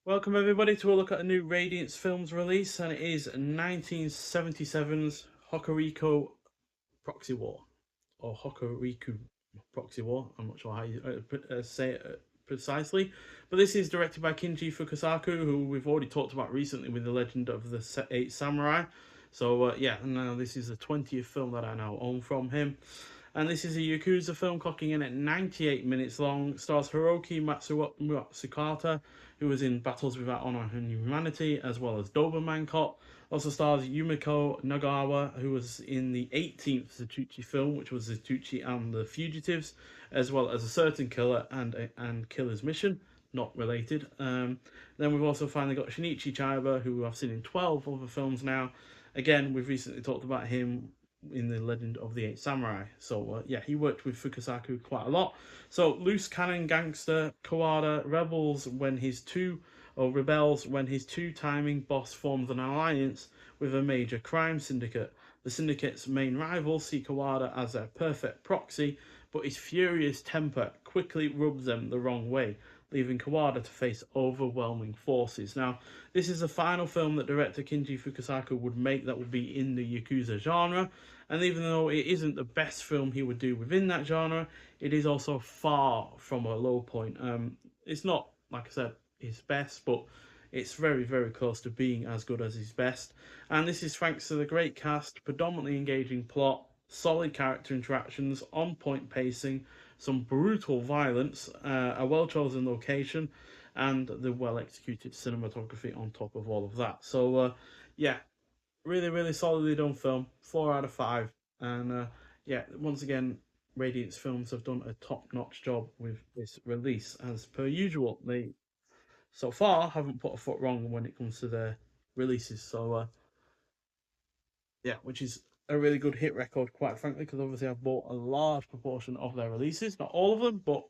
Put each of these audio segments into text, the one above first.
Welcome everybody to a look at a new Radiance Films release, and it is 1977's Hokuriku Proxy War, or Hokuriku Proxy War. I'm not sure how you say it precisely, but this is directed by Kinji Fukasaku, who we've already talked about recently with The Legend of the Eight Samurai. So yeah, now this is the 20th film that I now own from him. And this is a Yakuza film clocking in at 98 minutes long. Stars Hiroki Matsukata, who was in Battles Without Honor and Humanity, as well as Doberman Cop. Also stars Yumiko Nagawa, who was in the 18th Shin'ichi film, which was Shin'ichi and the Fugitives, as well as A Certain Killer and Killer's Mission, not related. Then we've also finally got Shinichi Chiba, who I've seen in 12 other films now. Again, we've recently talked about him in The Legend of the Eight Samurai. So yeah, he worked with Fukasaku quite a lot. So loose cannon gangster Kawada rebels when his two-timing boss forms an alliance with a major crime syndicate. The syndicate's main rivals see Kawada as their perfect proxy, but his furious temper quickly rubs them the wrong way, leaving Kawada to face overwhelming forces. Now, this is the final film that director Kinji Fukasaku would make that would be in the Yakuza genre, and even though it isn't the best film he would do within that genre, it is also far from a low point. It's not, like I said, his best, but it's very, very close to being as good as his best. And this is thanks to the great cast, predominantly engaging plot, solid character interactions, on point pacing, some brutal violence, a well chosen location, and the well executed cinematography on top of all of that. So, yeah, really, really solidly done film. 4 out of 5. And yeah, once again, Radiance Films have done a top notch job with this release. As per usual, they so far haven't put a foot wrong when it comes to their releases. So, yeah, which is a really good hit record, quite frankly, because obviously I've bought a large proportion of their releases. Not all of them, but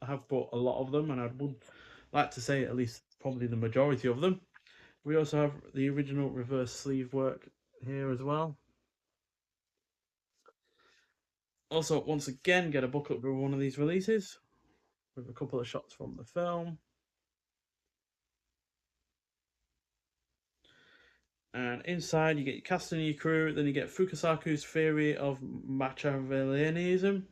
I have bought a lot of them, and I would like to say at least probably the majority of them. We also have the original reverse sleeve work here as well. Also, once again, get a booklet for one of these releases with a couple of shots from the film. And inside, you get your cast and your crew. Then you get Fukasaku's theory of Machiavellianism.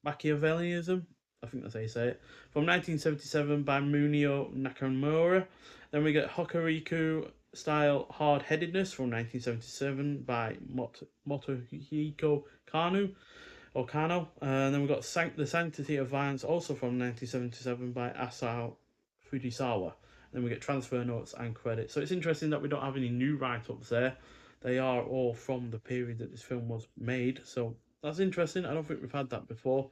Machiavellianism. I think that's how you say it. From 1977 by Munio Nakamura. Then we get Hokuriku style hard headedness from 1977 by Motohiko Kanu. Kano. And then we've got The Sanctity of Violence, also from 1977 by Asao Fujisawa. Then we get transfer notes and credits. So it's interesting that we don't have any new write-ups there. They are all from the period that this film was made. So that's interesting. I don't think we've had that before.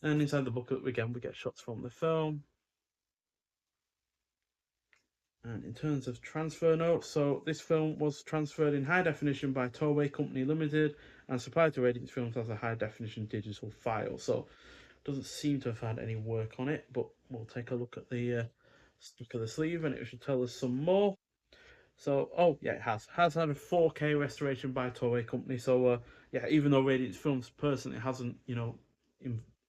And inside the booklet, again, we get shots from the film. And in terms of transfer notes, so this film was transferred in high definition by Toei Company Limited and supplied to Radiance Films as a high definition digital file. So it doesn't seem to have had any work on it, but we'll take a look at the stick of the sleeve and it should tell us some more. So, oh yeah, it has had a 4K restoration by Toei Company. So, yeah, even though Radiance Films personally hasn't,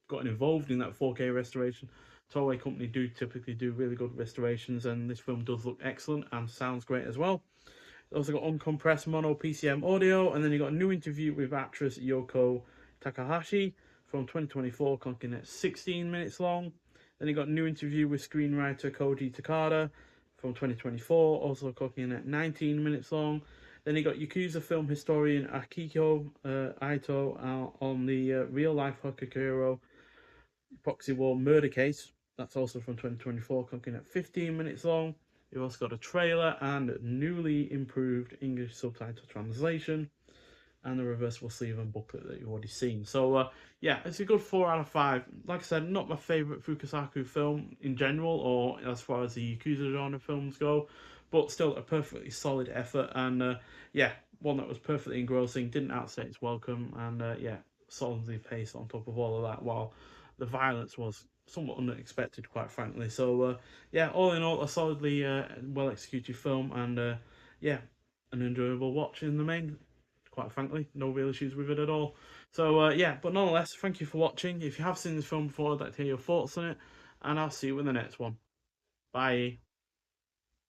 gotten involved in that 4K restoration, Toei Company do typically do really good restorations, and this film does look excellent and sounds great as well. It's also got uncompressed mono PCM audio, and then you got a new interview with actress Yoko Takahashi from 2024, clocking at 16 minutes long. Then you got a new interview with screenwriter Koji Takada from 2024, also clocking at 19 minutes long. Then you got Yakuza film historian Akiko Aito on the real life Hokuriku Proxy War murder case. That's also from 2024, clocking at 15 minutes long. You've also got a trailer and newly improved English subtitle translation, and the reversible sleeve and booklet that you've already seen. So, yeah, it's a good 4 out of 5. Like I said, not my favourite Fukasaku film in general, or as far as the Yakuza genre films go, but still a perfectly solid effort, and yeah, one that was perfectly engrossing, didn't outstay its welcome, and yeah, solidly paced on top of all of that, while the violence was somewhat unexpected, quite frankly. So, yeah, all in all, a solidly well executed film, and yeah, an enjoyable watch in the main. Quite frankly, no real issues with it at all. So, yeah, but nonetheless, thank you for watching. If you have seen this film before, I'd like to hear your thoughts on it, and I'll see you in the next one. Bye.